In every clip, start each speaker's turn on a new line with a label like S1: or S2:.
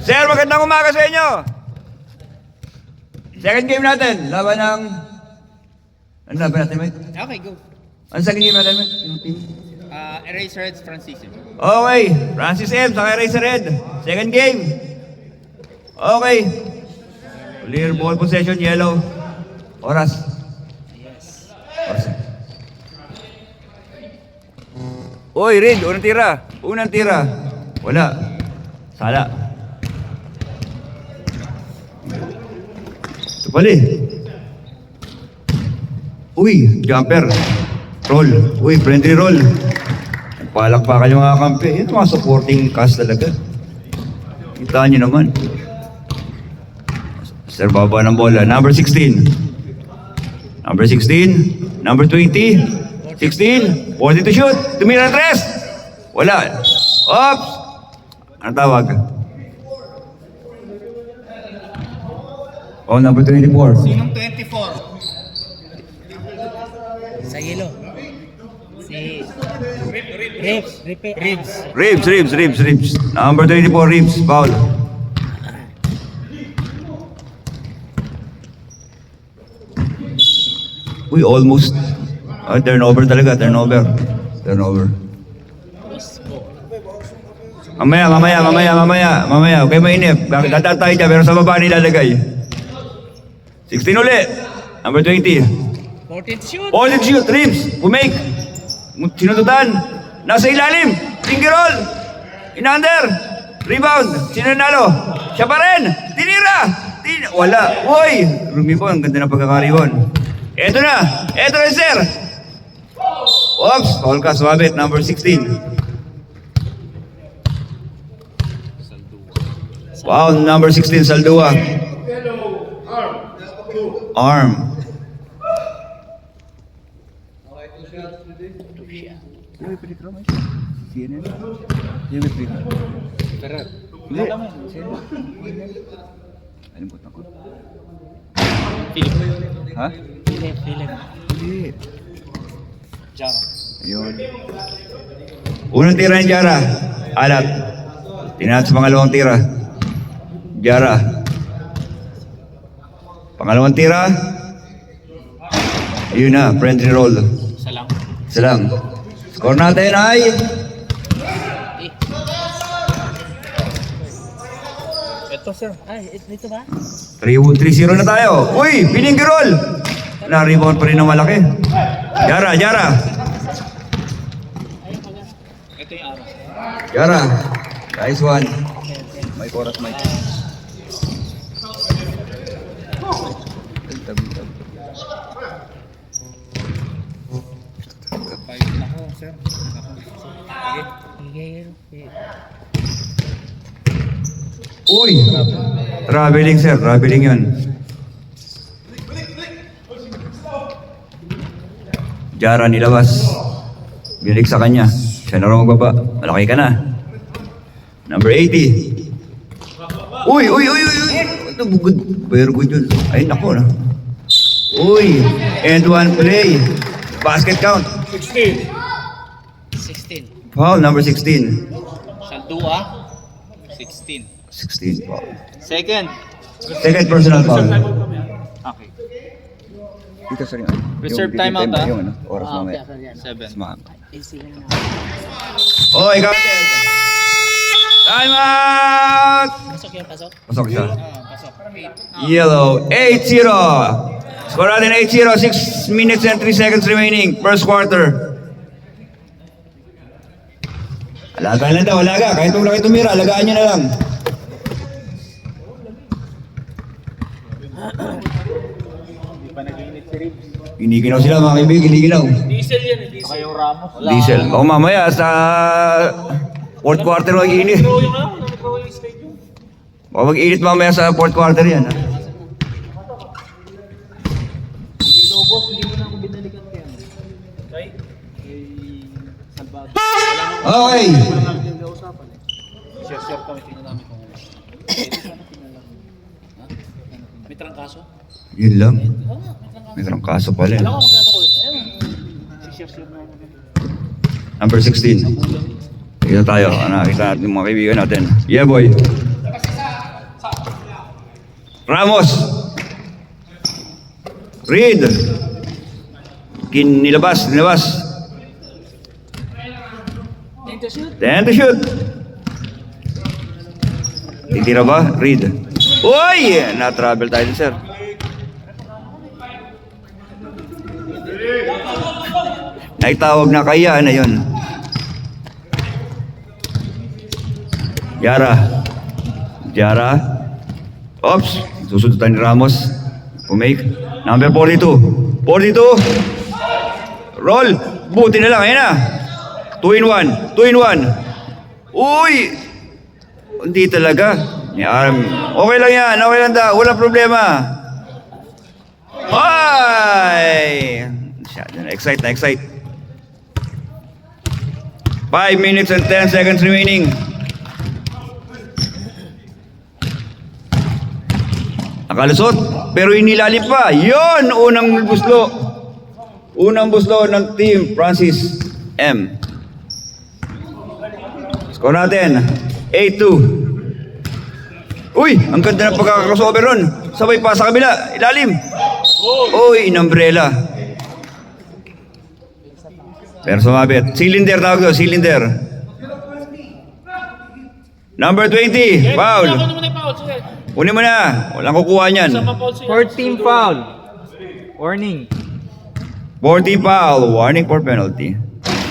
S1: Sir, magandang umaga sa inyo. Second game natin. Laban ng... Ano laban natin, mate?
S2: Okay, go.
S1: Ano second game natin, mate? Yung team?
S2: Eraserheads, Francis.
S1: Okay. Francis M. Saka Eraserhead. Second game. Okay. Clear ball possession, yellow. Oras. Oras. Uy, Red. Unang tira. Unang tira. Wala. Sala. Ito pala eh. Uy, jumper. Roll. Uy, friendly roll. Palakpakan yung mga kampi. Ito mga supporting cast talaga. Kita nyo naman. Sir, baba ng bola. Number 16. Number 16. Number 20. 16. 40 to shoot. Tumira ng tres. Wala. Oops. Ano tawag? Oh, number 24.
S2: Sinong 24? Sa yellow. Si...
S1: Ribs. Number 24, Ribs. Foul. Uy, almost. Turnover talaga, turnover. Mamaya. Okay, mainip. Dadaan tayo dyan, pero sa baba nilalagay. 16 ulit. Number 20.
S2: 14 shoot.
S1: 14 shoot, Ribs. Pumake. Sinututan. Nasa ilalim. Finger roll. In-under. Rebound. Sino nanalo? Siya pa rin. Tinira. Wala. Uy. Rumibon. Ang ganda ng pagkakariwon. Eto na, sir. Oops. Foul ka. Swabit. Number 16. Wow. Number 16. Saldua. Arm. Ha?
S2: Philip.
S1: Hindi.
S2: Jara.
S1: Ayun. Unang tira ni Jara. Alat. Tinaat sa pangalawang tira. Jara. Pangalawang tira. Ayun na, friendly roll. Isa lang. Score natin ay...
S2: Ito, sir. Ay, ito ba?
S1: 3-0 na tayo. Uy, piling roll. Na-rebound pa rin ng malaki. Jara.
S2: Ito yung araw.
S1: Jara. Nice one. May oras, Mike.
S2: Pagod na ako, sir.
S1: Uy! Traveling, sir. Traveling yun. Jara nilabas. Bilik sa kanya. Siya na rin magbaba. Malaki ka na. Number 80. Uy! Ito, good. Very good yun. Ay, naku na. Uy! And one play. Basket count.
S2: 16.
S1: Foul, number 16.
S2: Saldua. 16.
S1: 16, foul.
S2: Second.
S1: Second personal foul.
S2: Okay.
S1: Dito sa rin.
S2: Reserve timeout, ah?
S1: Yung oras mamaya.
S2: 7.
S1: Oy, captain! Time out! Pasok siya.
S2: Pasok.
S1: Yellow, 8-0. Score natin 8-0, 6 minutes and 3 seconds remaining. First quarter. Alagaan lang daw, alaga. Kahit huwag lang tumira, alagaan nyo na lang. Giniginaw sila mga kaibigan, giniginaw.
S2: Diesel yan, diesel. Saka yung Ramos.
S1: Diesel. O mamaya sa fourth quarter mag-init. O mag-init mamaya sa fourth quarter yan. Ha? Okay.
S2: Share kami, tingnan namin kung may trangkaso?
S1: Yun lang. May trangkaso pala.
S2: Alam ko magkano ko. Ayun. Si-share na ako.
S1: Number 16. Kita tayo. Kita natin yung mga kaibigan natin. Yeah, boy. Ramos. Reed. Nilabas.
S2: Need to shoot.
S1: 10 to shoot. Titira ba? Reed. Uy! Na-travel tayo din, sir. Naitawag na kaya na yun. Jara. Oops. Susundutan ni Ramos. Pumake. Number 42. 42. Roll. Buti na lang. Ayan na. 2 in 1. Uy! Hindi talaga. Okay lang yan. Okay lang daw. Walang problema. Ay! Na-excite. 5 minutes and 10 seconds remaining. Nakalusot, pero inilalim pa. Yon, unang buslo ng Team Francis M. Score natin, 8-2. Uy, ang ganda ng pagkakakrossover ron. Sabay pa sa kabila, ilalim. Uy, inumbrella. Pero sumabit. Cylinder tawag doon, cylinder. Number 20, foul. Kunin mo na. Walang kukuha niyan.
S3: 14 foul. Warning.
S1: 14 foul. Warning for penalty.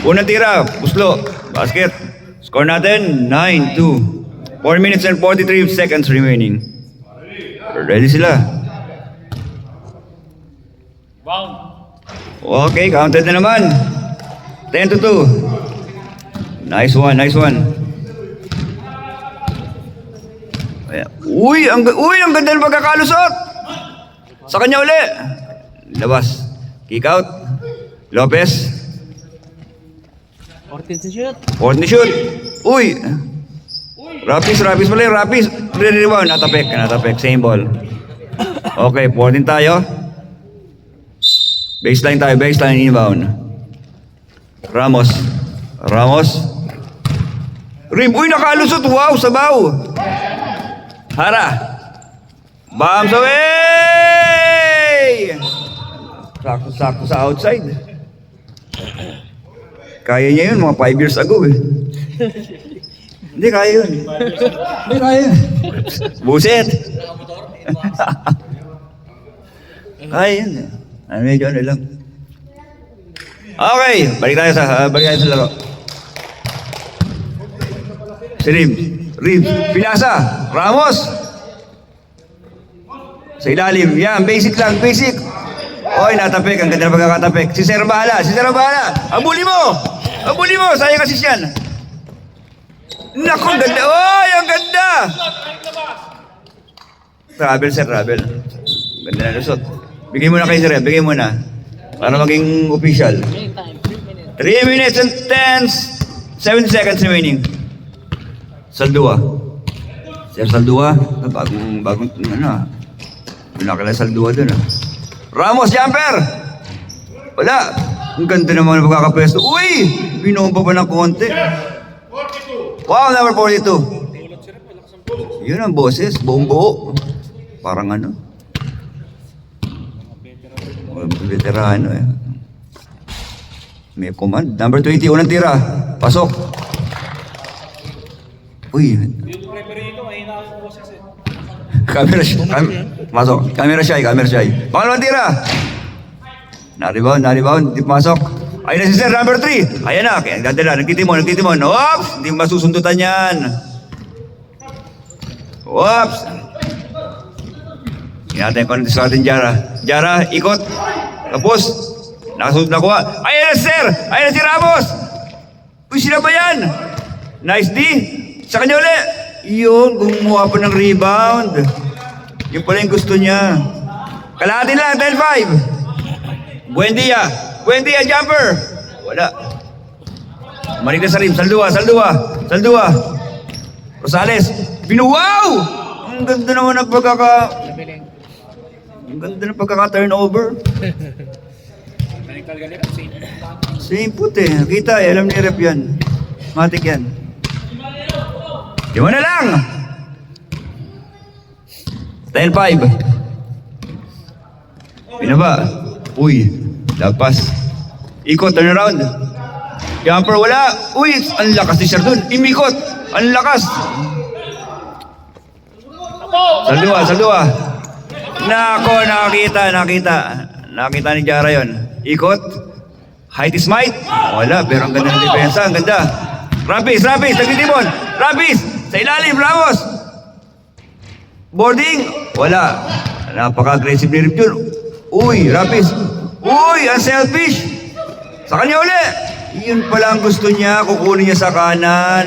S1: Unang tira. Puslo. Basket. Score natin, 9-2. 4 minutes and 43 seconds remaining. Ready sila.
S2: Bound.
S1: Okay, counted na naman. 10-2. Nice one. Uy, ang ganda ng pagkakalusot. Sa kanya uli. Labas. Kick out. Lopez.
S3: 14 to shoot.
S1: 14 shoot. Uy. Rapis pala yung Rapis. Re-rebound. Natapek. Same ball. Okay, 14 tayo. Baseline inbound. Ramos. Rim. Uy, nakalusot. Wow, sabaw. Hara. Bombs away! Sakto sa outside. Kaya niya yun, mga 5 years ago eh. Hindi, kaya yun. Buset! Kaya yun eh. Medyo ano lang. Okay, balik tayo sa laro. Si Reeves, pinasa, Ramos. Sa ilalim, yan, basic lang. Oy, natapik, ang ganda na pagkakatapik. Si Sir bahala. Abuli mo, sayang kasi siyan. Naku, ang ganda. Oy, ang ganda. Travel. Ganda na lusot. Bigay mo na kay Sir, para maging official. 3 minutes and 7 seconds remaining. Saldua. Sir Saldua, bagong ano. Wala kala Saldua dun ah. Ramos jumper. Wala. Ang ganda naman ng pagkakapwesto. Uy! Binomba pa ng konti. Wow, number 42. Yun ang boses, buong buo. Parang ano. Veterano eh. May command. Number 20, unang tira. Pasok. Uy. Camera shy. Pangalawang tira. Na-rebound. Di pumasok. Ayun na si Sir, number 3. Ayan na. Kaya nagtitimon. Oops! Hindi masusundutan yan. Oops! Tingnan natin kung ano sa atin, Jara, ikot. Tapos, nakasunod na kuha. Ayan na si Sir! Ayan na si Ramos! Uy, sila ba yan? Nice D. Sa kanya uli. Yun, gumawa pa ng rebound. Yun pala yung gusto niya. Kalahati lang, 10-5. Buendia, jumper. Wala. Marik na sa rim. Saldua. Rosales. Binuwaw! Ang ganda naman ng pagkaka-turnover. Same put eh. Kita eh. Alam ni Rep yan. Matik yan. Di mo na lang! 10-5. Pinaba. Uy, lagpas. Ikot, turn around. Jumper, wala. Uy, ang lakas ni Sir dun. Imikot. Ang lakas. Saldua. Nako, nakita ni Jara yon. Ikot. Height is might. Wala, pero ang ganda ng depensa. Ang ganda. Rapis, nagtitipon. Rapis, sa ilalim, Ramos. Boarding. Wala. Napaka-aggressive ni Rip yun. Uy, Rapis. Uy, ang selfish. Sa kanya uli. Yun pala ang gusto niya. Kukunin niya sa kanan.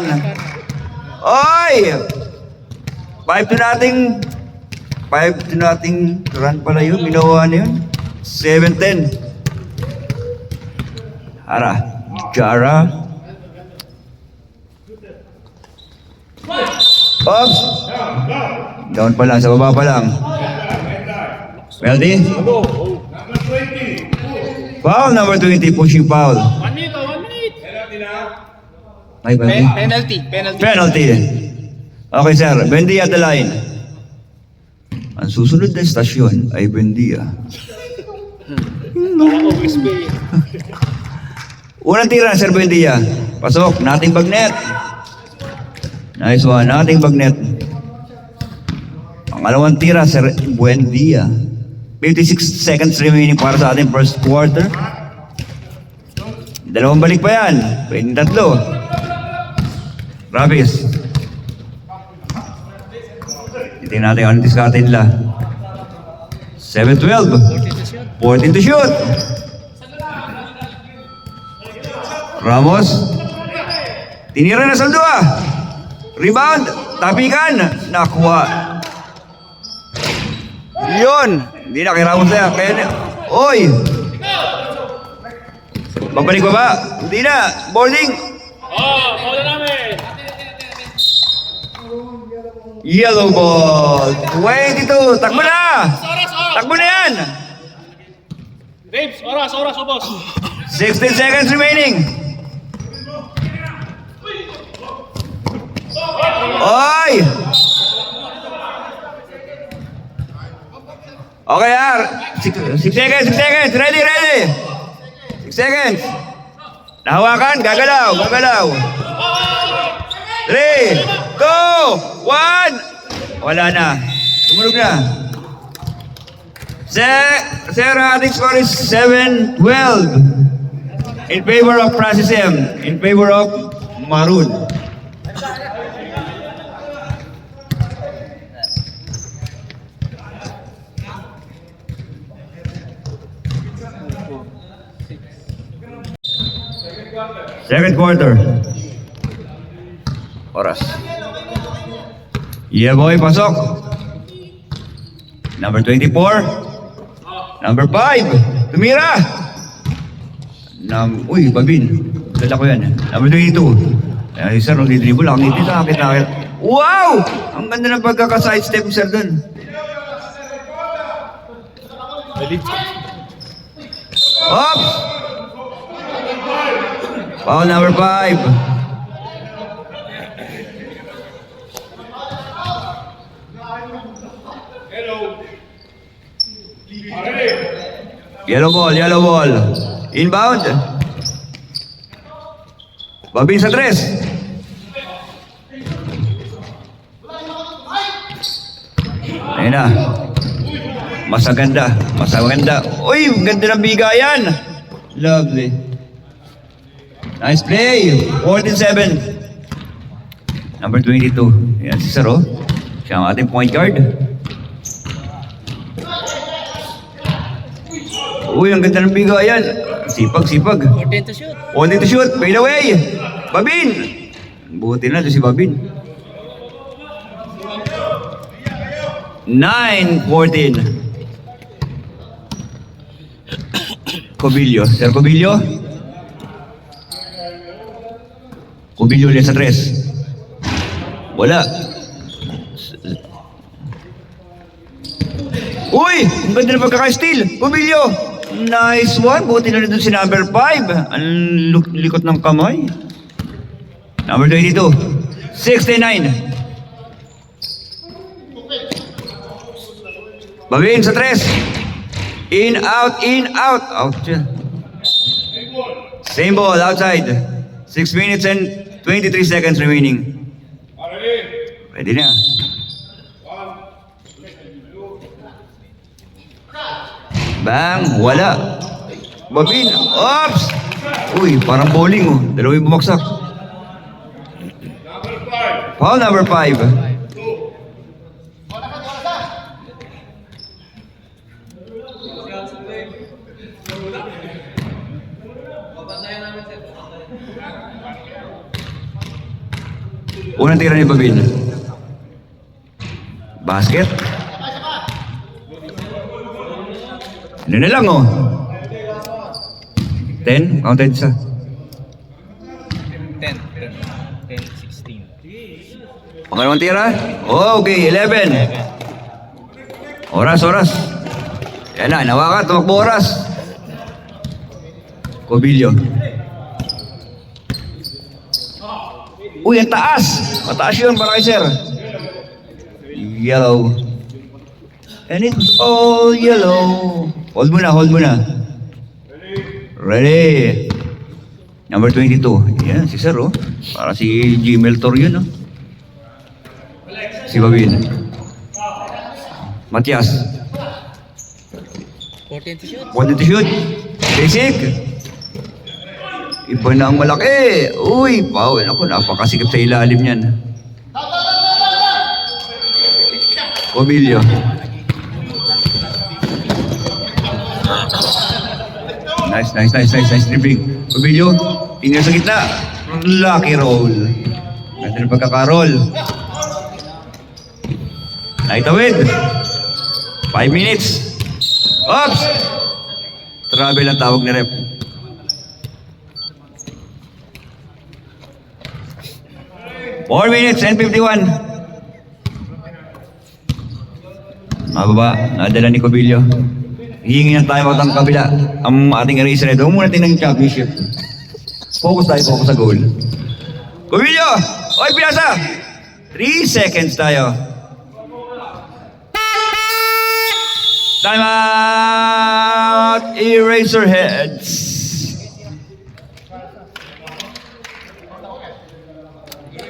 S1: Oy! 5 to nothing run pala yun. Ginawa na yun. 7-10. Jara. Oops! Down pa lang, sa baba pa lang. Penalty? Foul number 20, pushing foul.
S2: 1 minute.
S1: Ay, penalty. Penalty. Okay, sir. Bendia at the line. Ang susunod na estasyon ay Bendia. Unang tira, Sir Bendia. Pasok. Nothing bagnet. Nice one. Nothing bagnet. Pangalawang tira, Sir Buendia. 56 seconds remaining para sa ating first quarter. Dalawang balik pa yan. Pwede tatlo. Rapis. Titingnan natin ang diskarte nila. 7-12. 14 to shoot. Ramos. Tinira na Saldua. Rebound. Tapikan. Nakuha. Yun. Hindi na kay Ramos na yan. Oy. Babalik ba ba? Hindi na. Boarding.
S2: Wala namin.
S1: Yellow ball. 22. Takbo na. Takbo na yan.
S2: Babes, oras, boss.
S1: 16 seconds remaining. Oy! Okay, 6 seconds. Ready. 6 seconds. Nahawakan, gagalaw. 3, 2, 1. Wala na. Tumunog na. Sir, ating score is 7-12. In favor of Francis M. In favor of Maroon. Second quarter. Oras. Yeah boy, pasok. Number 24. Number 5. Tumira. Uy, Babin. Dala ko yan. Number 22. Ay, sir, nung di-dribble, ang ngiti sa akin. Wow! Ang ganda ng pagkaka-side step, sir, dun. Oops! Foul number 5. Yellow ball. Inbound. Babin sa 3. Ayun na. Masaganda. Uy, ganda ng bigayan. Lovely. Nice play. 14-7. Number 22. Yan si Saro. Siya ang ating point guard. Uy, ang ganda ng bigayan. Sipag.
S2: 14 to shoot.
S1: 14 to shoot. Fade away. Babin. Buti na ito si Babin. 9-14. Cobillo. Sir Cobillo. Cobillo ulit sa 3. Wala. Uy! Ang ganda ng pagkaka-steal. Cobillo. Nice one. Buti na rin si number 5. Ang likot ng kamay. Number 22. 69. Babin sa 3. In, out, in, out. Out siya. Same ball, outside. 6 minutes and 23 seconds remaining. Pwede na. Bang! Wala. Babin. Oops! Uy, parang bowling oh. Dalawa yung bumaksak. Foul number 5. Unang tira ni Babin. Basket. Ano na lang oh. 10, counted isa.
S3: 10, 16.
S1: Pangalawang tira. Oh, okay, 11. Oras. Yan na, nawakan, tumakbo oras. Cobillo. Uy, ang taas! Mataas yun para kay sir. Yellow. And it was all yellow. Hold mo na. Ready. Number 22. Yan, si sir oh. Para si Gmail Tor yun oh. Si Babin. Matias.
S2: 14 to shoot.
S1: Wanted to shoot. Basic. Iba na ang malaki. Uy, wow. Ako, napakasikip sa ilalim yan. Cobillo. Nice dribbling. Cobillo, tingnan sa gitna. Lucky roll. Ganda ng pagkakaroll. Naitawid. 5 minutes. Oops! Travel ang tawag ni rep. Four minutes and 51. Mababa, nadala ni Cobillo. Hihingi ng time out ang kabila. Ang ating eraser ito. Huwag muna tingnan yung championship. Focus sa goal. Cobillo! Oy, pinasa! 3 seconds tayo. Time out! Eraserheads.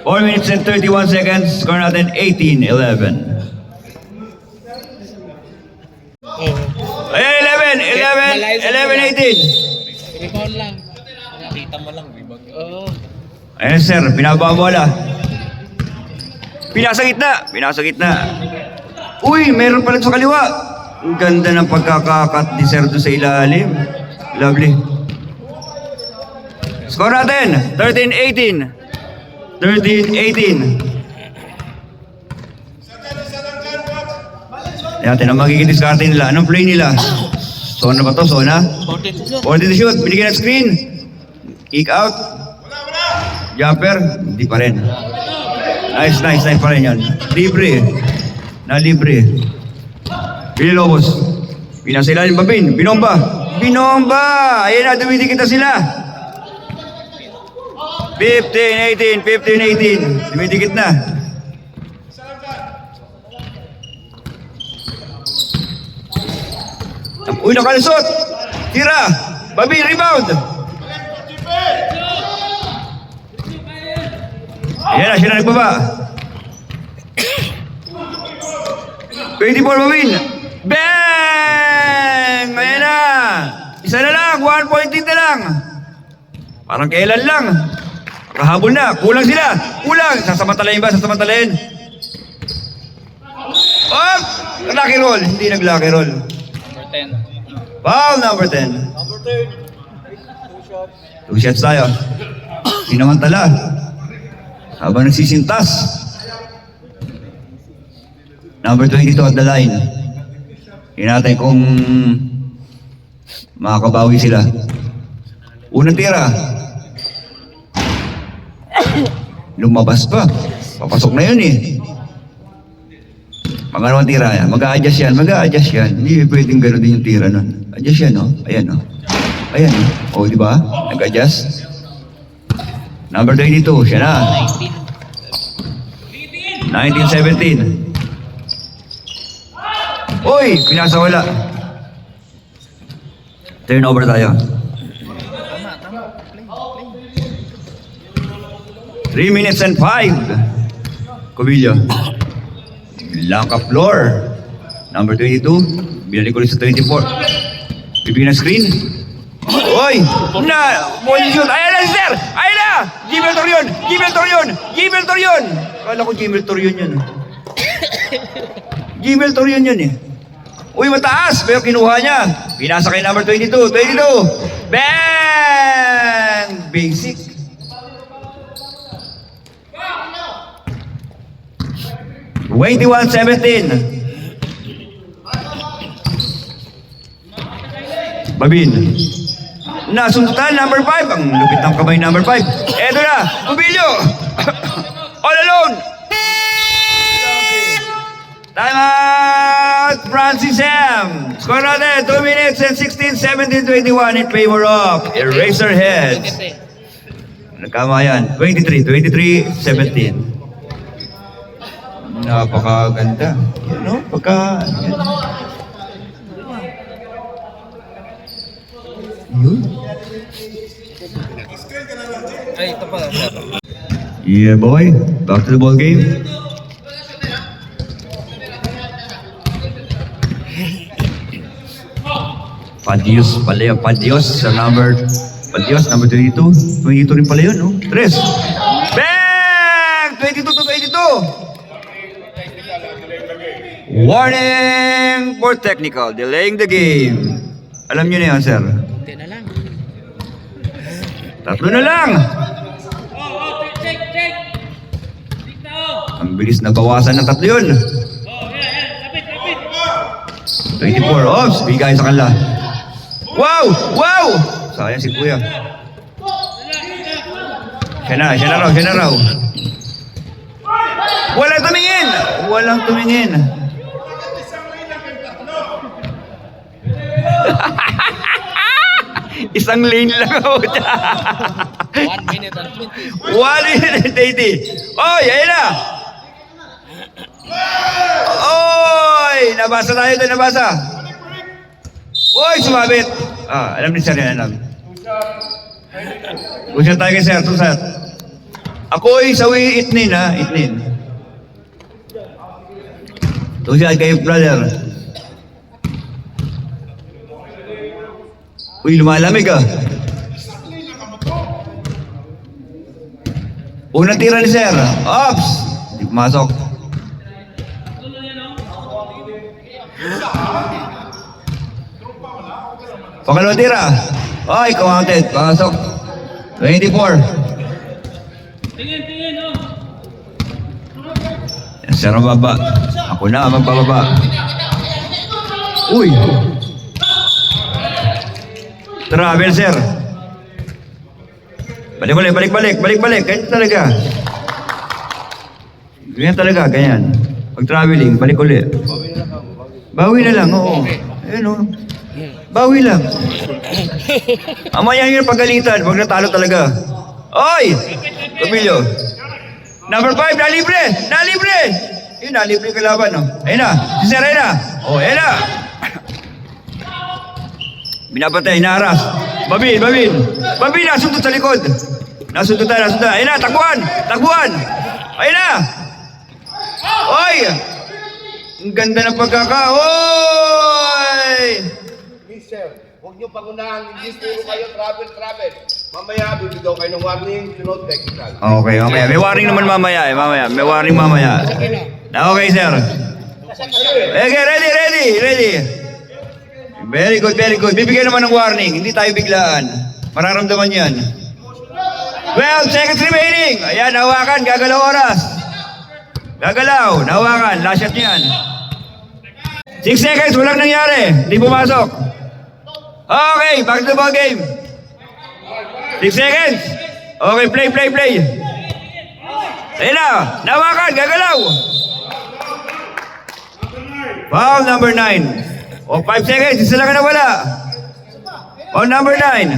S1: 4 minutes and 31 seconds. Score natin 18-11. Ay, 11-18.
S2: Rebound lang. Nakita mo lang, rebound. Oo.
S1: Ayan sir, pinababa bola. Pinasa gitna. Uy, meron pala sa kaliwa. Ang ganda ng pagkakakat ni sir doon sa ilalim. Lovely. Score natin, 13-18. 13-18. Ayan, natin ang magiging diskarte nila. Anong play nila? Zona ba to? Zona?
S2: 14 to shoot.
S1: 40 to shoot. Binigyan ng screen. Kick out. Jumper. Hindi pa rin. Nice pa rin yan. Libre. Villalobos. Pinasa ilalim Babin. Binomba. Ayan na, dumidikit na sila. 15-18. Dumidikit na. Uy, nakalusot. Tira. Babin, rebound. Ayan na, siya na nagbaba. 24 Babin. Bang! Ayan na. Isa na lang, 1 point lead na lang. Parang kailan lang. Kahabol na, kulang sila. Sasamantalayin ba? Oh! Lucky roll. Hindi nag-lucky roll.
S2: Number 10.
S1: Foul number 10. 2 shots tayo. Sinamantala. Habang nagsisintas. Number 22 at the line. Hinatay kung makakabawi sila. Unang tira. Lumabas pa. Papasok na yun eh. Pangalawang tira yan. Mag-a-adjust yan. Hindi pwedeng gano'n din yung tira nun. Adjust yan, no? Ayan, no? O, di ba? Nag-adjust. Number 22, siya na. 19-17. Uy, pinasa wala. Turnover tayo. 3 minutes and 5. Cobillo. Lock up floor. Number 22. Binalik ulit sa 24. Bibigyan ng screen. Uy! Na! Position! Ayan na, sir! Ayan na! Jimel Torion! Jimel Torion! Jimel Torion! Kala ko Jimel Torion yun. Jimel Torion yun eh. Uy, mataas! Pero kinuha niya. Pinasa kay number 22. 22! Bang! Basic. Twenty-one, 17. Babin. Nasundutan, number 5. Ang lupit ng kamay, number 5. Eto na, Cubillo. All alone. Time out, Francis M. Score natin, 2 minutes and 16, 17, 21 in favor of Eraserheads. Nagkama yan, 23, 17. Napakaganda. You know, pagka... Yun.
S2: Ay, ito pala.
S1: Yeah, boy. Back to the ball game. Padios pala yun. Padios sa number... Padios, number 22. 22 rin pala yun, no? 3. Bang! 22 to 22. Warning for technical. Delaying the game. Alam nyo na yun, sir.
S2: Hindi na lang.
S1: Tatlo na lang. Ang bilis na bawasan ng tatlo yun. 24 offs. Bigay sa kanila. Wow! Wow! Sayang si Kuya. Siya na raw. Walang tumingin. Isang lane lang ako dyan.
S2: 1 minute and 20.
S1: 1 minute and 80. Oy, ayun na. Oy, nabasa tayo doon, nabasa. Oy, sumabit. Alam ni Sir yan, alam. Usyan tayo kay Sir, tusat. Ako ay sawi itnin, ha? Itnin. Tusyan kay brother. Uy, lumalamig ah. Unang tira ni Sir. Ops! Hindi pumasok. Pangalawang tira. Ay, counted. Pasok. 24. Sir, mababa. Ako na magbababa. Uy! Travel, sir. Balik. Ganyan talaga. Ganyan. Pag traveling, balik ulit. Bawi na lang, oo. Ayun, oo. Bawi lang. Amaya yung pagalitan, wag natalo talaga. Oy! Cubillo. Number 5, nalibre! Yun, nalibre kalaban, no? Ayun na, si Sir, ayun na. Oh, ayun na. Binapatay, inaharas. Babin, nasundot sa likod. Nasundutan. Ayun na, takbuhan. Ayun na. Oy! Ang ganda ng Oy!
S4: Mister, huwag niyo pangunahan, hindi puro kayo travel. Mamaya, bibigyan kayo ng warning, sunod technical.
S1: Okay. May warning naman mamaya. May warning mamaya. Okay, sir. Okay, ready. Very good. Bibigyan naman ng warning. Hindi tayo biglaan. Mararamdaman yan. 12 seconds remaining. Ayan, hawakan. Gagalaw oras. Nahawakan. Last shot niyan. 6 seconds. Walang nangyari. Hindi pumasok. Okay, back to the ball game. 6 seconds. Okay, play. Ayan na. Nahawakan. Gagalaw. Foul number 9. O, 5 seconds, isa lang na wala. O, number 9.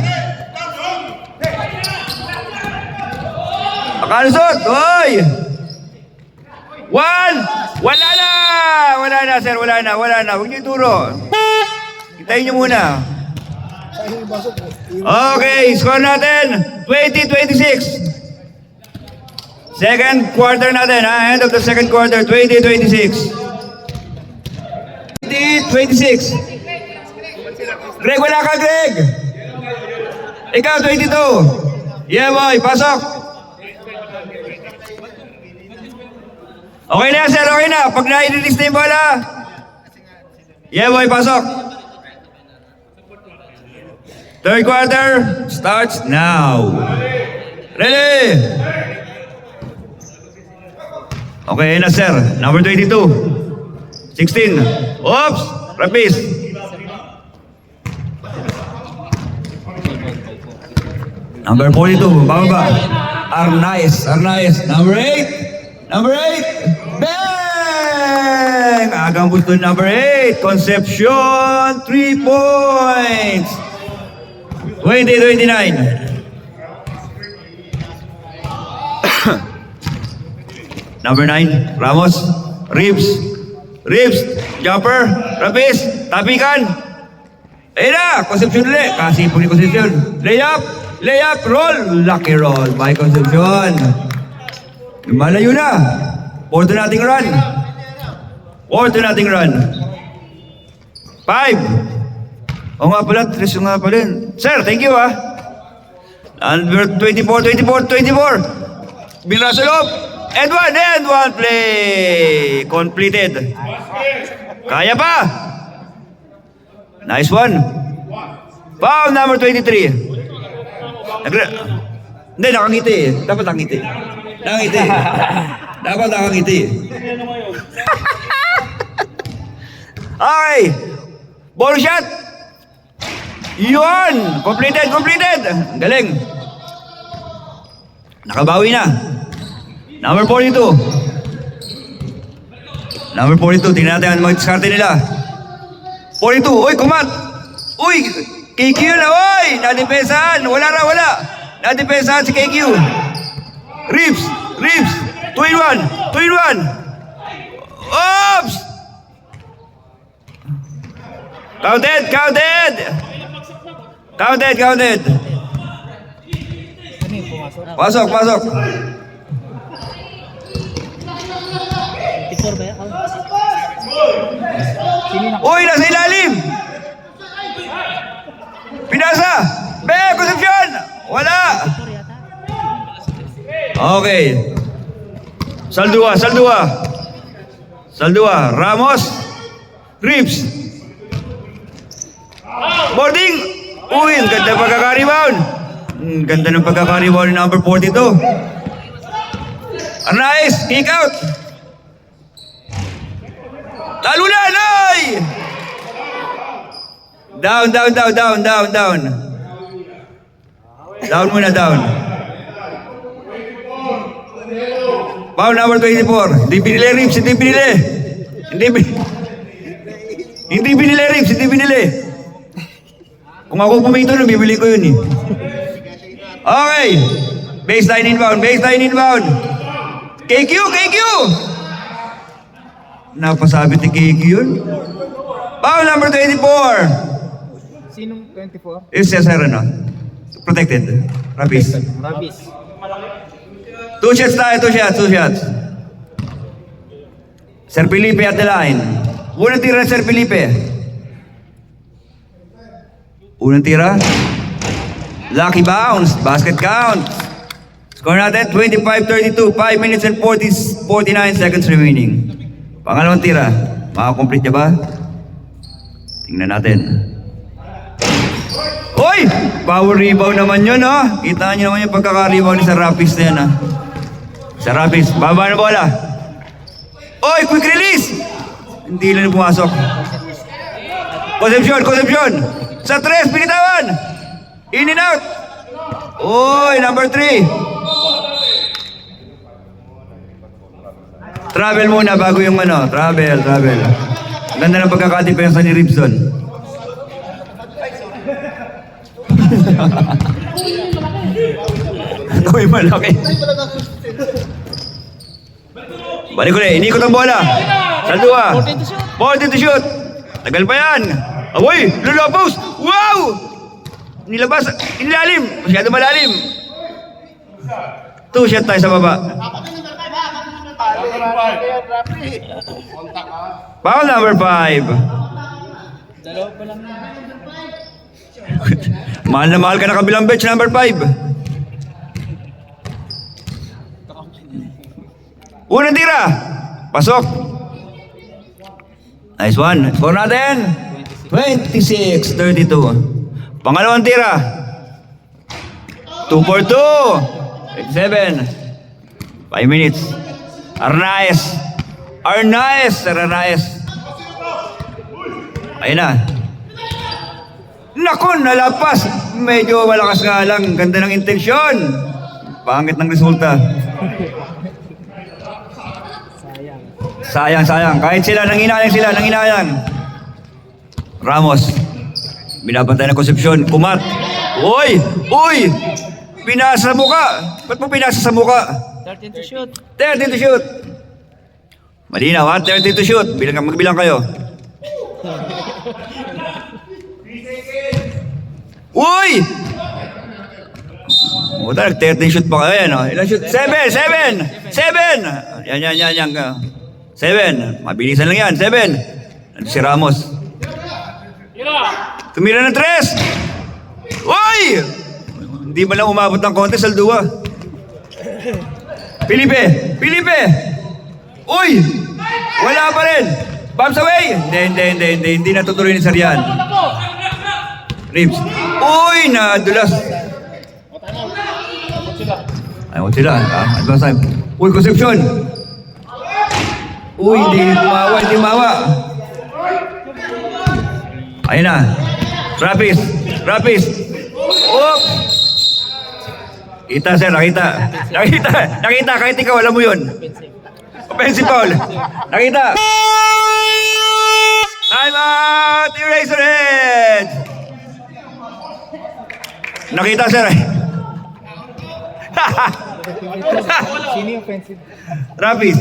S1: Akalusot, oy! 1, wala na! Wala na, sir. Wala na. Huwag niyo ituro. Hintayin niyo muna. Okay, score natin. 20-26. Second quarter natin, ha? End of the second quarter. 20-26. 20-26. Greg, wala ka, Greg. Ikaw, 22. Yeah, boy. Pasok. Okay na, sir. Okay na. Pag na-release na yung bola. Yeah, boy. Pasok. Third quarter starts now. Ready? Okay na, sir. Number 22. 16. Oops! Rapis. Number 42. Bababa. Arnaiz. Number 8. Bang! Agang gusto number 8. Concepcion. 3 points. 20-29. Number 9, Ramos, Reeves, Jumper, Rapis, Tapikan. Ayun na, Concepcion ulit. Kasi po ni Concepcion. Layup, roll. Lucky roll by Concepcion. Malayo na. 4 to nothing run. 5. O nga pala, 3 nga pala. Sir, thank you ah. Number 24. Binra sa loob. And one play. Completed. Kaya pa. Nice one. Foul number 23. Hindi, nakangiti. Dapat nakangiti. Dapat nakangiti. Okay. Ball shot. Yun. Completed. Galing. Nakabawi na. Number 42. Tingnan natin ang mga diskarte nila. 42. Uy, kumat. Uy, KQ na. Uy, nadepensahan. Wala. Nadepensahan si KQ. Reeves. 2-in-1. Oops. Counted. Pasok. Uy, nasa ilalim! Pinasa! Concepcion! Wala! Okay. Saldua. Ramos. Reeves. Boarding! Uy, ang ganda ng pagkaka-rebound. Ganda ng pagkaka-rebound ni number 42. Arnaiz, kick out! Lalo na, Noy! Down. Down muna. Foul number 24. Hindi binili Reeves, hindi binili Reeves. Kung ako pumito nun, bibili ko yun eh. Okay. Baseline inbound. KQ! Napasabit ni KQ yun. Foul number 24.
S3: Sinong 24?
S1: Is Cesar, protected. Rapis. 2 shots tayo, 2 shots. Sir Felipe at the line. Unang tira na Sir Felipe. Lucky bounce. Basket count. Score natin 25-32. 5 minutes and 49 seconds remaining. Pangalawang tira. Makakomplete niya ba? Tingnan natin. Hoy! Power rebound naman yun, ha? Kita niyo naman yung pagkaka-rebound ni Sir Rapis na yan, ha? Sir Rapis, baba na bola. Oy, quick release! Hindi lang pumasok. Concepcion! Sa 3, pinitawan! In and out! Oy, number 3. Travel muna bago yung travel. Ganda ng pagkakadepensa ni Ribson. Gawin malaki. Balik ulit, inikot ang bola. Saldua.
S2: 14 to shoot.
S1: 14 to shoot. Tagal pa yan. Awoy, lulo post. Wow! Nilabas, ilalim. Masyado malalim. 2 shot tayo sa baba. Foul number 5.
S2: Dalawa pa lang.
S1: Mahal na mahal ka na kabilang bench, number 5. Unang tira. Pasok. Nice one. Score natin. 26-32. Pangalawang tira. 2 for 2. 27. 5 minutes. Arnaez. Ayun na. Naku, nalapas. Medyo malakas nga lang. Ganda ng intensyon. Pangit ng resulta. Sayang. Kahit sila, nanginayang. Ramos. Binabantay ng Concepcion. Kumat. Uy! Pinasa sa muka. Ba't mo pinasa sa muka?
S2: 13 to shoot.
S1: 13 to shoot. Malinaw ha? 13 to shoot. Magbilang kayo. Uy! Puta, 13 shoot pa kayo yan. Oh. Ilang shoot? 7! Yan. 7. Mabilisan lang yan. 7. Si Ramos. Tumira ng 3. Uy! Hindi ba lang umabot ng konti, Saldua? Felipe! Uy! Wala pa rin! Bumps away! Hindi natutuloy ni Sarian. Ribs. Uy! Nadulas. Ayun sila. Advance time. Uy, Concepcion! Uy, hindi mawa. Ayun na. Rapis. Oop! Kita sir, nakita kahit ikaw, alam mo yun. Offensive foul. Nakita. Time out, Eraserhead. Nakita sir.
S3: Sino yung offensive?
S1: Rapis.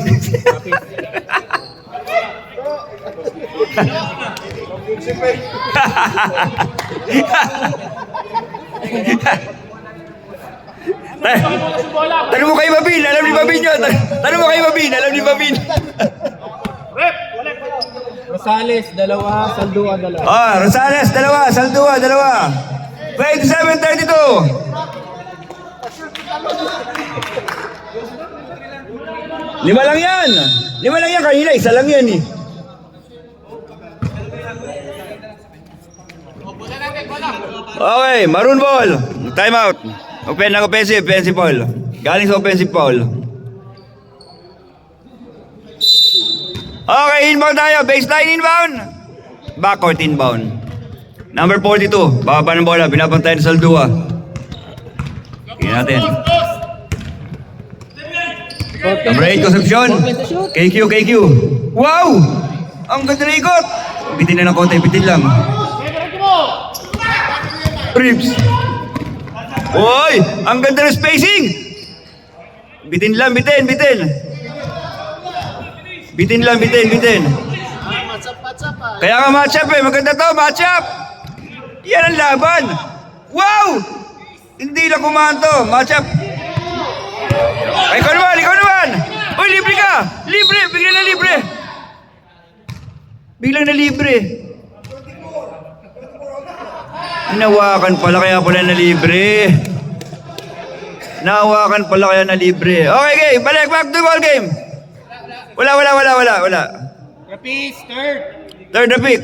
S1: Tanong mo kay Babin, alam ni Babin yun. Tanong mo kay Babin, alam ni Babin.
S3: Rosales, 2. Saldua, 2.
S1: Rosales, 2. Saldua, 2. 27-32. Lima lang yan kanina, isa lang yan eh. Okay, maroon ball. Time out. Offensive foul. Galing sa offensive foul. Okay, inbound tayo. Baseline inbound. Backcourt inbound. Number 42. Baba ng bola. Pinapantay ng Saldua. Tingnan natin. Number 8, Concepcion. KQ. Wow! Ang ganda na ikot. Bitin na ng konti. Bitin lang. Ribs. Uy! Ang ganda ng spacing! Bitin. Kaya nga matchup eh. Maganda to, matchup! Yan ang laban! Wow! Hindi lang kumanto. Matchup. Ay, ikaw naman! Uy, libre ka! Biglang na libre. Nahawakan pala kaya na libre. Okay, game. Balik, back to ball game. Wala.
S3: Rapis, third.
S1: Third na pick.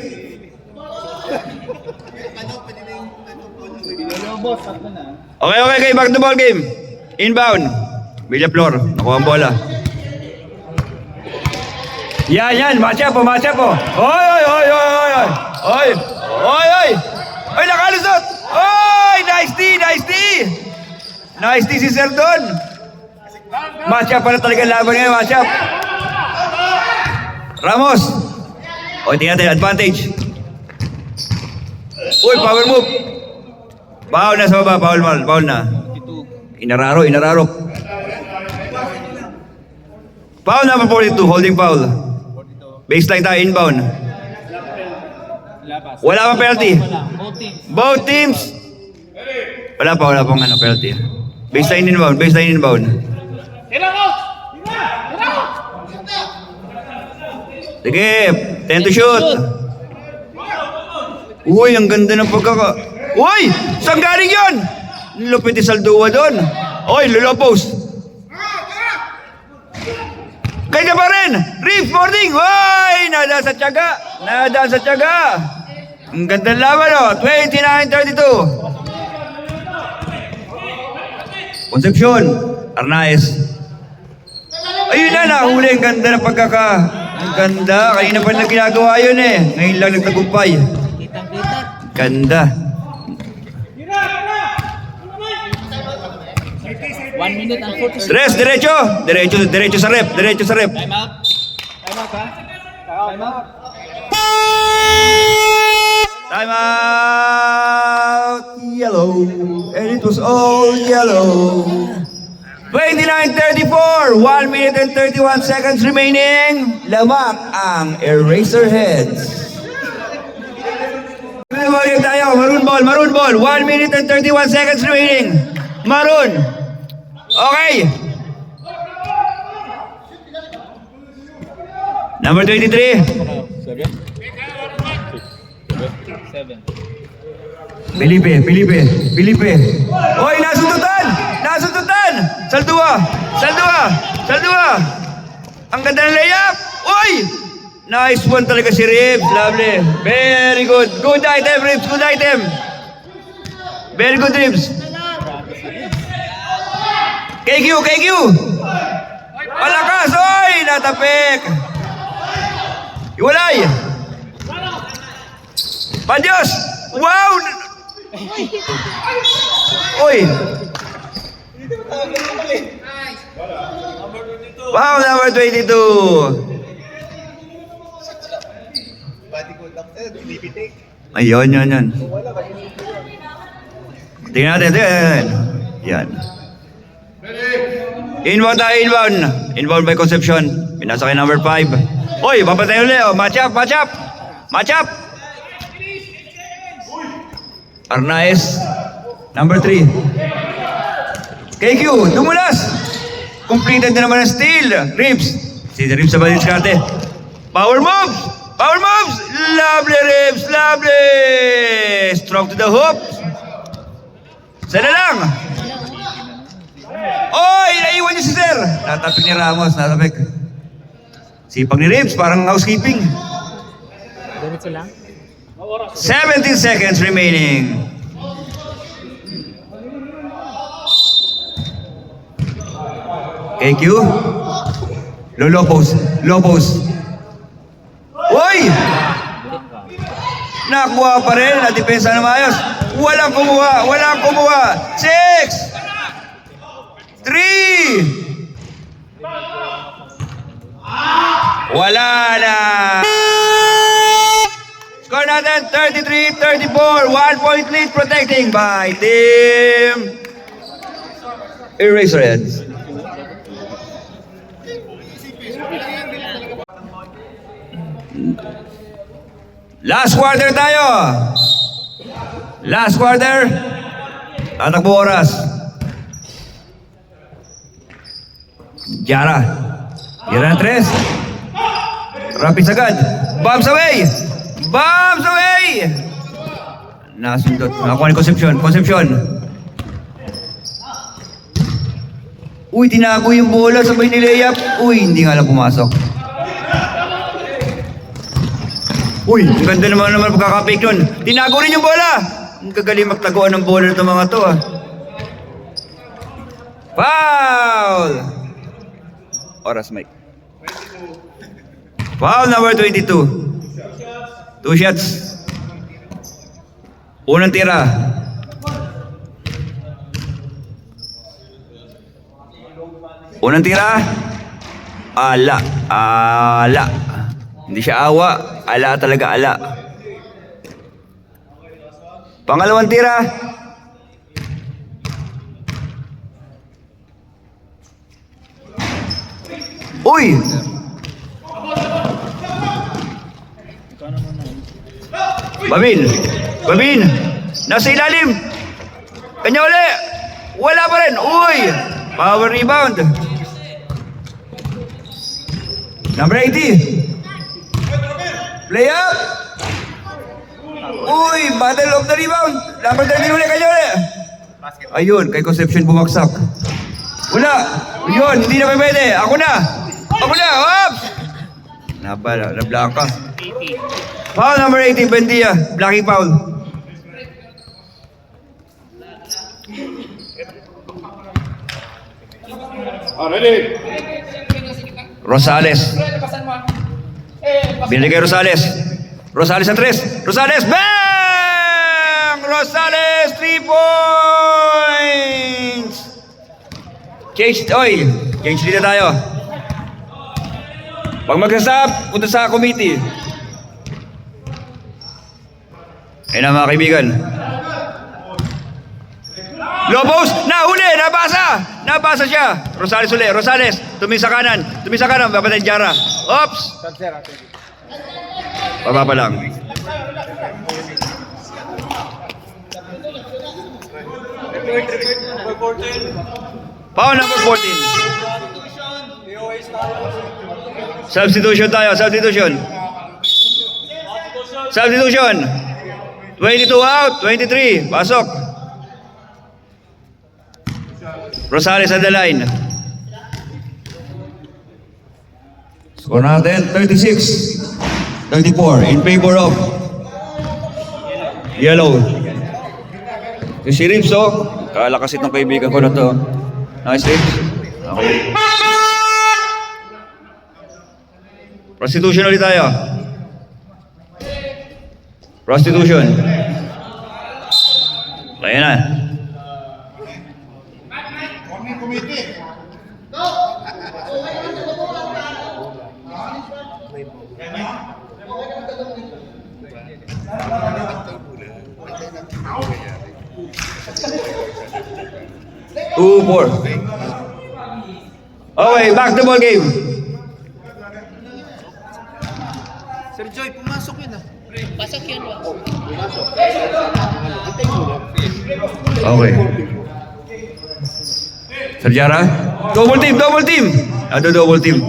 S1: Okay, back to ball game. Inbound. Villa Flor. Nakuha ang bola. Yan. Matchup po. Oy, nakalusot! Oy, nice D si Sir Don. Matchup pala talaga laban ngayon, matchup. Ramos. O, tingnan natin, advantage. Uy, power move. Foul na sa baba, foul na. Inararo. Foul number 42, holding foul. Baseline tayo, inbound.
S2: Labas.
S1: Wala pang penalty.
S2: Wala. Both teams.
S1: Both teams. Wala pang penalty. Baseline inbound, baseline inbound. Sige, 10 to shoot. Uy, ang ganda ng Uy! Saan galing yun? Lupit ni Saldua doon. Uy, lulo post. Kaya pa rin! Reef, boarding! Uy! Nadaan sa tiyaga! Nadaan sa tiyaga! Ang ganda ng laban, oh! 29-32. Concepcion, Arnaez. Ayun na, nahuli. Ang ganda ng Ang ganda. Kanina pa na ginagawa yun eh. Ngayon lang nagtagumpay.
S2: Kitang-kita.
S1: Ganda.
S2: 1 minute and 40 seconds.
S1: Stress, diretso. Diretso sa rep. Diretso sa rep.
S2: Time out. Time out, ha? Time out.
S1: Time out. Yellow. And it was all yellow. 29-34. 1 minute and 31 seconds remaining. Lamak ang Eraserheads. Balik tayo. Maroon ball. 1 minute and 31 seconds remaining. Maroon. Okay. Number 23.
S2: 7.
S1: Felipe. Oy, nasundutan! Saldua! Ang ganda ng layup! Oy! Nice one talaga si Ribs. Lovely. Very good. Good item, Ribs. Good item. Very good, Ribs. KQ! Malakas! Oy! Natapik! Iwalay! Padios! Wow! Oy! Wow, number 22! Ayun. Tingnan natin. Yan. Inbound by Concepcion. Pinasa kay number 5. Oy, papatay ulit. Oh. Match up. Arnaez. Number 3. KQ. Dumulas. Completed na naman ang steal. Ribs. Si Ribs sa balik diskarte. Power moves. Lovely, Ribs. Lovely. Strong to the hoop. Sana lang. Oy, naiwan niyo si Sir. Natapik ni Ramos. Sipag ni Ribs, parang housekeeping.
S2: Diretso lang.
S1: 17 seconds remaining. KQ. Low post. Uy! Nakuha pa rin. Nadepensa na maayos. Walang kumuha. 6! 3! Wala na! Score natin 33-34. 1 point lead protecting by Team Eraserheads. Last quarter tayo. Tatakbo oras. Jara ng 3. Rapid agad. Bombs away. Nasundot. Nakakuha ni Concepcion. Uy, tinago yung bola. Sabay ni layup. Uy, hindi nga lang pumasok. Uy, ang ganda naman pagkakapik nun. Tinago rin yung bola. Ang gagaling magtaguan ng bola nito mga to ah. Foul! Oras, Mike. Foul number 22. 2 shots. Unang tira. Ala. Hindi siya awa. Ala talaga, ala. Pangalawang tira. Uy! Babin! Babin! Nasa ilalim! Kanya uli! Wala pa rin! Uy! Power rebound! Number 80! Play up! Uy! Battle of the rebound! Number 13 uli! Kanya uli! Ayun, kay Concepcion bumagsak. Wala! Yun! Hindi na pwede! Ako na! Ako na! Oops! Nablaka. Foul number 80, Bendia. Blocking foul.
S4: Ready?
S1: Rosales. Binili kay Rosales. Rosales ang 3. Rosales, bang! Rosales, 3 points! Change dito tayo. Pag mag-stop, punta sa committee. Ayun na mga kaibigan. Low post! Nahuli! Nabasa! Nabasa siya! Rosales uli. Rosales! Tumingin sa kanan. Tumingin sa kanan. Babatayin Jara. Oops! Baba pa lang. Foul number 14. Substitution tayo. Substitution. 22 out. 23. Pasok. Rosales on the line.
S5: Score natin, 36-34 in favor of
S1: Yellow. Si Ribs, oh. Kalakasit ng kaibigan ko na to. Nice, Ribs. Okay. Prostitution ulit tayo. Prostitution. Kaya na. Two, 4. Okay, back to ball game.
S3: Sir Joy, pumasok yun ah.
S1: Okay. Sir Jara? Double team, double team! Double team.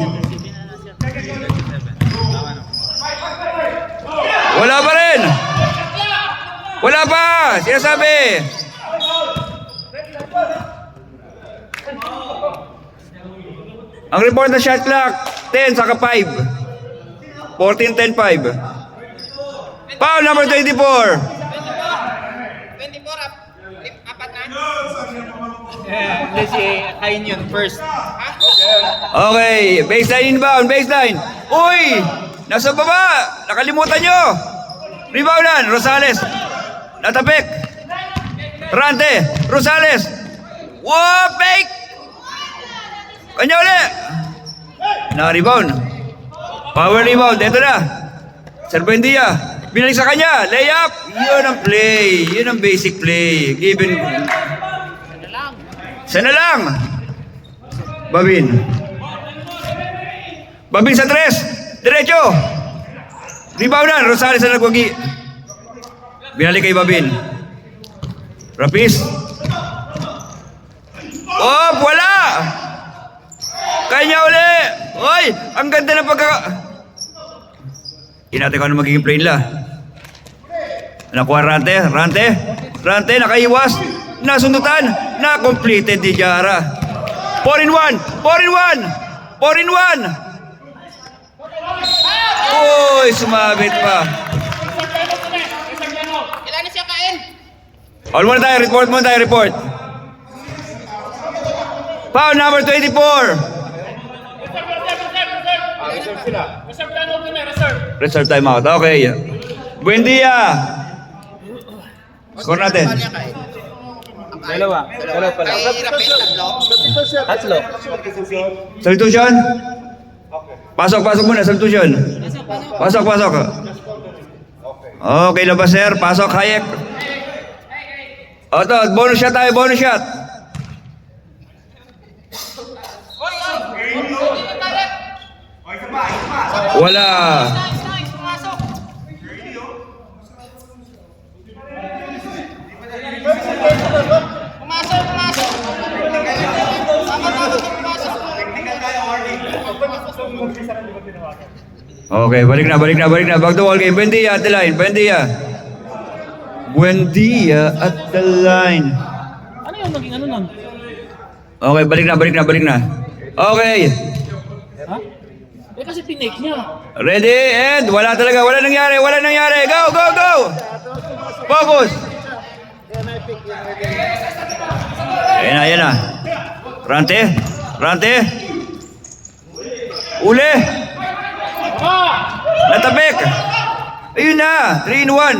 S1: Wala pa rin! Wala pa! Sinasabi! Ang report na shot clock, 10 saka 5. 14, 10, 5. Foul number 24.
S3: 24 apat na? Let's say, kain yun first.
S1: Okay, baseline inbound, baseline. Uy! Nasa baba! Nakalimutan nyo! Reboundan, Rosales. Natapik. Rante, Rosales. Wow, fake! Kanya uli! Na-rebound. Power rebound, eto na. Serbendia. Binalik sa kanya, layup. Yun ang play. Yun ang basic play. Given. Sana lang. Babin. Babin sa 3. Diretso. Reboundan. Rosales na nagwagi. Binalik kay Babin. Rapis. Oh, wala. Kanya uli. Oy, ang ganda ng Hinati ko ano magiging play nila. Nakuha Rante. Rante, nakaiwas. Nasundutan. Na-completed ni Jara. 4-in-1. Uy, sumabit pa.
S3: Ilan na siya kain?
S1: All muna tayo, report. Foul number 24. Reserve timeout. Okay. Buendia. Score natin.
S2: Dalawa pala. Tatlo.
S1: Substitution. Pasok muna, substitution. Pasok. Okay, labas sir. Pasok, Hayek. Oto, bonus shot tayo, bonus shot. Wala. Okay, balik na. Back to ball game. Buendia at the line. Buendia at the line.
S2: Ano yung naging ano nun?
S1: Okay, balik na. Okay.
S2: Ha? Eh kasi pinake niya.
S1: Ready and wala nangyari. Go. Focus. Ayan na. Rante. Uli. Natapik. Ayun na. 3-in-1.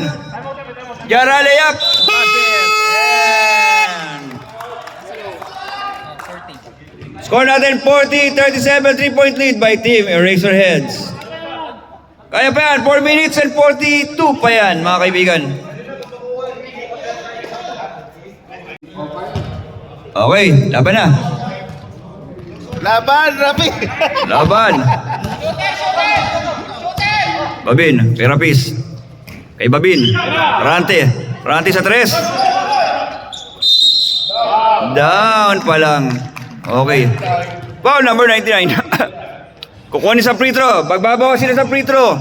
S1: Jara layup. Score natin 40-37, 3-point lead by team Eraserheads. Kaya pa yan, 4 minutes and 42 pa yan, mga kaibigan. Okay, laban na. Laban. Babin, Perapis. Kay Babin. Rante sa 3. Down pa lang. Okay. Foul number 99. Kukuha ni sa free throw. Pagbabawa sila sa free throw.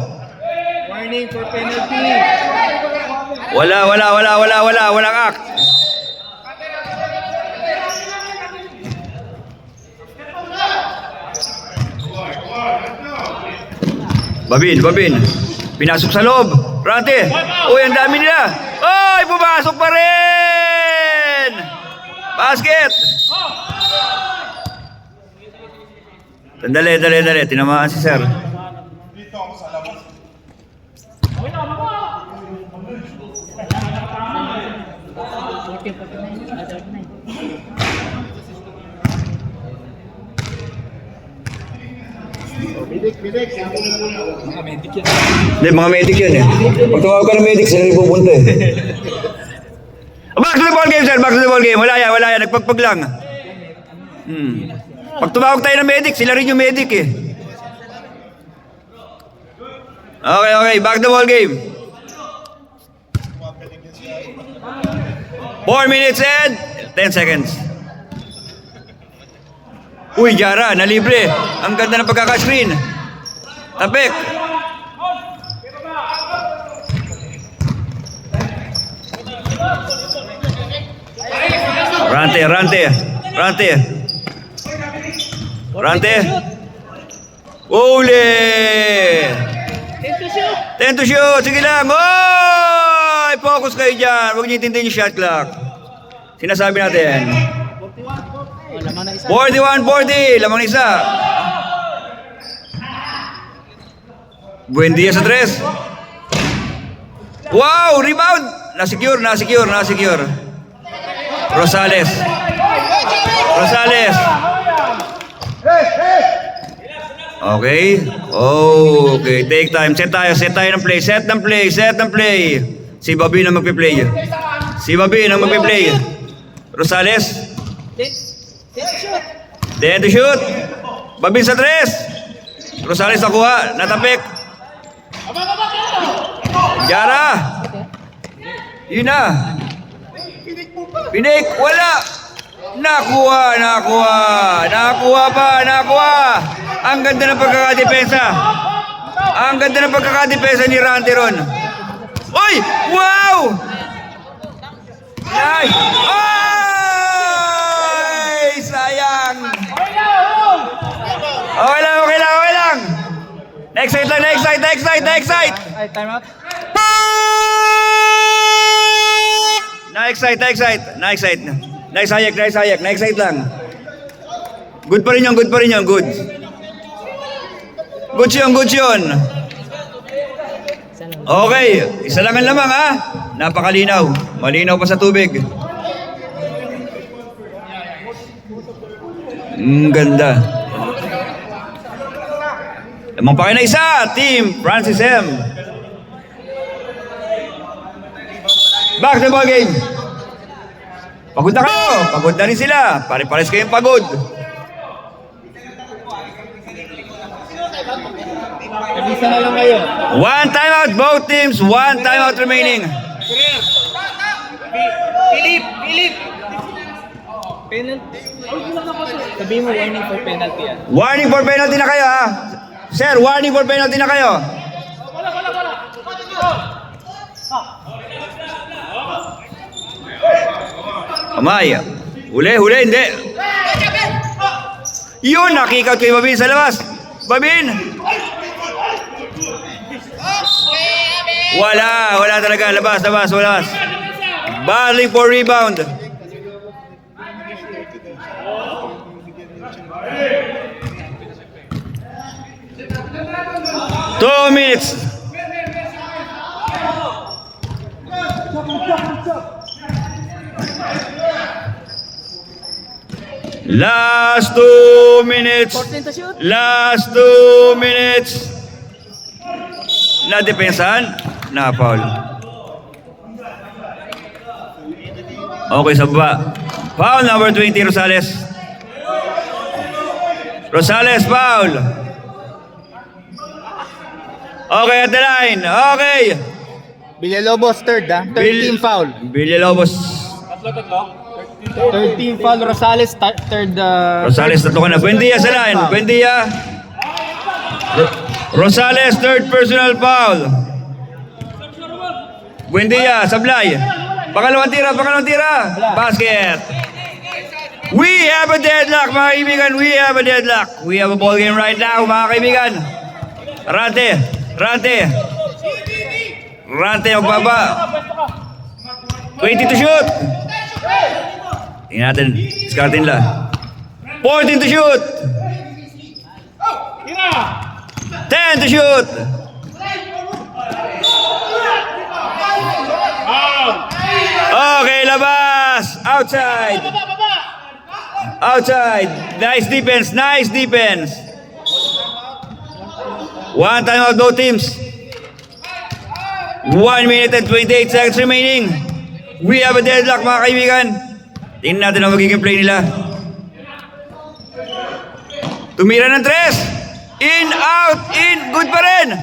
S2: Warning for penalty.
S1: Walang act. Babin. Pinasok sa loob. Rante. Uy, ang dami nila. Uy, pumasok pa rin. Basket. Dali. Tinamaan si sir. Hindi, mga medic yan eh. Pag tumawag ka ng medic, sila rin pupunta eh. Back to the ball game, sir. Back to the ball game. Wala yan. Nagpagpag lang. Pag tumawag tayo ng medic, sila rin yung medic eh. Okay. Back to the ball game. 4 minutes and 10 seconds. Uy, Jara, nalibre. Ang ganda ng pagkaka-screen. Tapik. Rante. Uli. 10 to shoot. Sige lang. Oy! Focus kayo dyan. Huwag niyo intindihin yung shot clock. Sinasabi natin. 41-40. Lamang isa. Buendia sa 3. Wow! Rebound! Nasecure. Rosales. Okay. Take time. Set tayo ng play. Set ng play. Si Bobby na magpe-play. Rosales. 10 to shoot. Bobby sa 3. Rosales nakuha. Natapik. Jara. Yun na. Pinik. Wala. Nakuha. Ang ganda ng pagkakadepensa ni Rante ron. Uy! Wow! Nice! Ay! Sayang! Okay lang! Na-excite!
S2: Ay, time out.
S1: Na-excite lang. Good pa rin yun. Good yun. Okay, isa lang ang lamang ha. Napakalinaw. Malinaw pa sa tubig. Ganda. Lamang pa kayo na isa, Team Francis M. Back to the ball game. Pagod na kayo. Pagod na rin sila. Pare-pares kayong pagod.
S2: Nag-isa na lang kayo.
S1: One timeout, both teams. One timeout remaining.
S3: Philip!
S2: Penalty. Sabihin mo warning for penalty yan.
S1: Warning for penalty na kayo ha. Sir, warning for penalty na kayo. Amay. Huli, hindi. Yun, nakikout kay Babin sa labas. Babin! Wala talaga. Labas. Battling for rebound. Two minutes. Last 2 minutes. Last 2 minutes. Na-depensahan. Na-foul. Okay, sa baba. Foul number 20, Rosales. Rosales, foul. Okay, at the line. Okay.
S2: Villalobos, third, 13 foul.
S1: Villalobos.
S2: Third team foul, Rosales, third.
S1: Rosales, tatlo ka na. Buendia sa line. Buendia. Rosales, third personal foul. Buendia, sablay. Pangalawang tira. Basket. We have a deadlock, mga kaibigan. We have a ball game right now, mga kaibigan. Rante, magbaba. 20 to shoot. Tingnan natin. Discardin nila. 14 to shoot. 10 to shoot. Okay, labas. Outside. Nice defense. One timeout, both teams. 1 minute and 28 seconds remaining. We have a deadlock, mga kaibigan. Tingnan natin ang magiging play nila. Tumira ng 3. In, out, in. Good pa rin.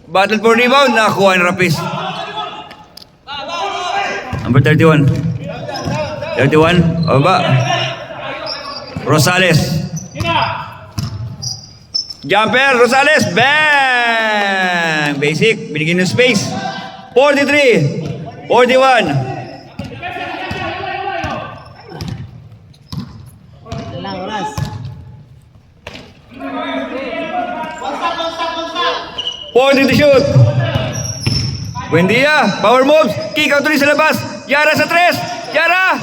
S1: Battle for rebound. Nakakuha ng Rapis. Number 31. Baba. Rosales. Jumper, Rosales. Bang! Basic. Binigyan ng space. 43. 41.
S2: Oras.
S1: 40 to shoot. Buendia, power moves. Kick out ulit sa labas. Yara sa 3. Yara.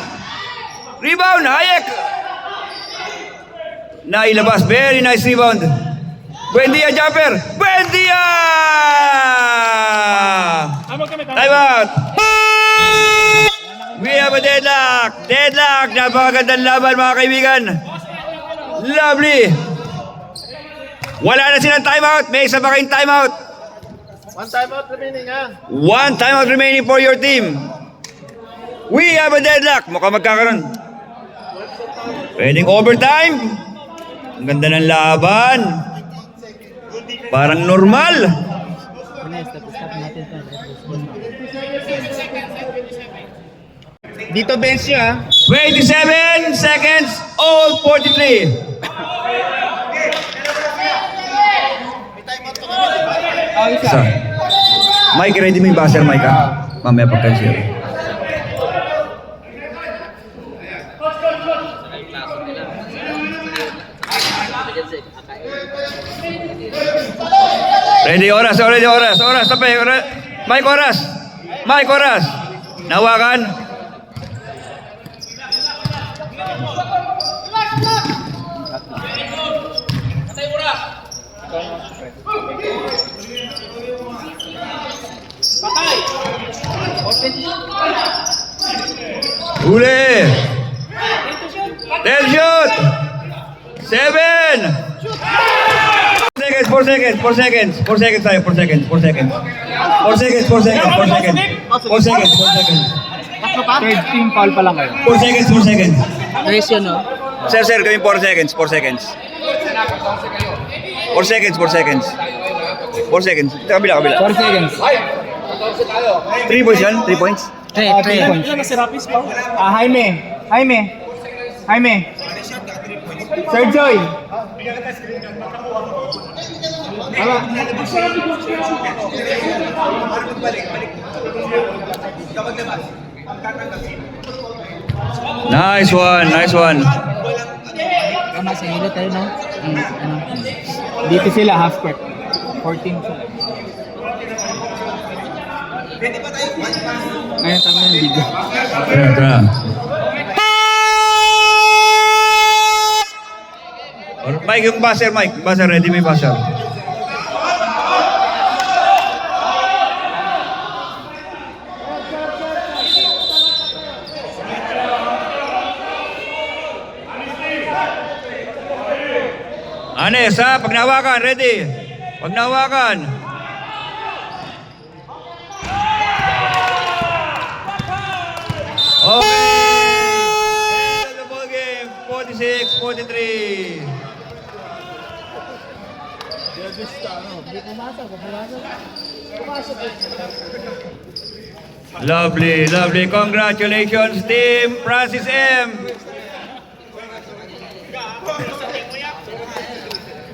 S1: Rebound. Hayek. Nailabas. Very nice rebound. Buendia, jumper. Buendia! Time out. We have a deadlock. Napakagandang laban, mga kaibigan. Lovely. Wala na silang timeout. May isa pa kayong timeout.
S2: One timeout remaining,
S1: One timeout remaining for your team. We have a deadlock. Mukhang magkakaroon. Pwedeng overtime. Ang ganda ng laban. Parang normal.
S2: Dito bench nyo,
S1: 27 seconds, all 43. Isa. Mike, ready mo yung buzzer, Mike, ha? Mamaya pagka-share. Ready, oras. Tapos, Mike, oras. Nawakan. Huli. 10 shoot. 7. 4 seconds. 4 seconds.
S2: 13 foul pa lang kayo.
S1: 4 seconds.
S2: Ratio, no?
S1: Sir, gawin 4 seconds. 4 seconds. 4 seconds. Kabila.
S2: 4 seconds.
S1: 3 points yan? 3 points?
S2: 3 points. Jaime. Sir Joy.
S1: Nice one, nice one.
S2: Tama, sa hilo tayo, no? Dito sila, half court. 14 sila. Ngayon, tama yung video.
S1: Tara. Mike, yung buzzer, Mike. Buzzer, ready may buzzer. Anes, ha? Pag nahawakan, ready. Pag nahawakan. Okay. End of the ball game. 46-43. Lovely, lovely. Congratulations, Team Francis M.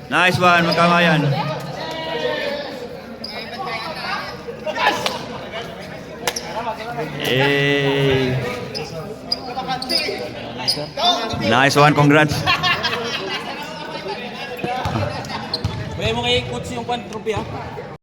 S1: Nice one, magkamayan. Hey. Nice one, congrats.
S3: Pwede mo kay coach yung trophy ha?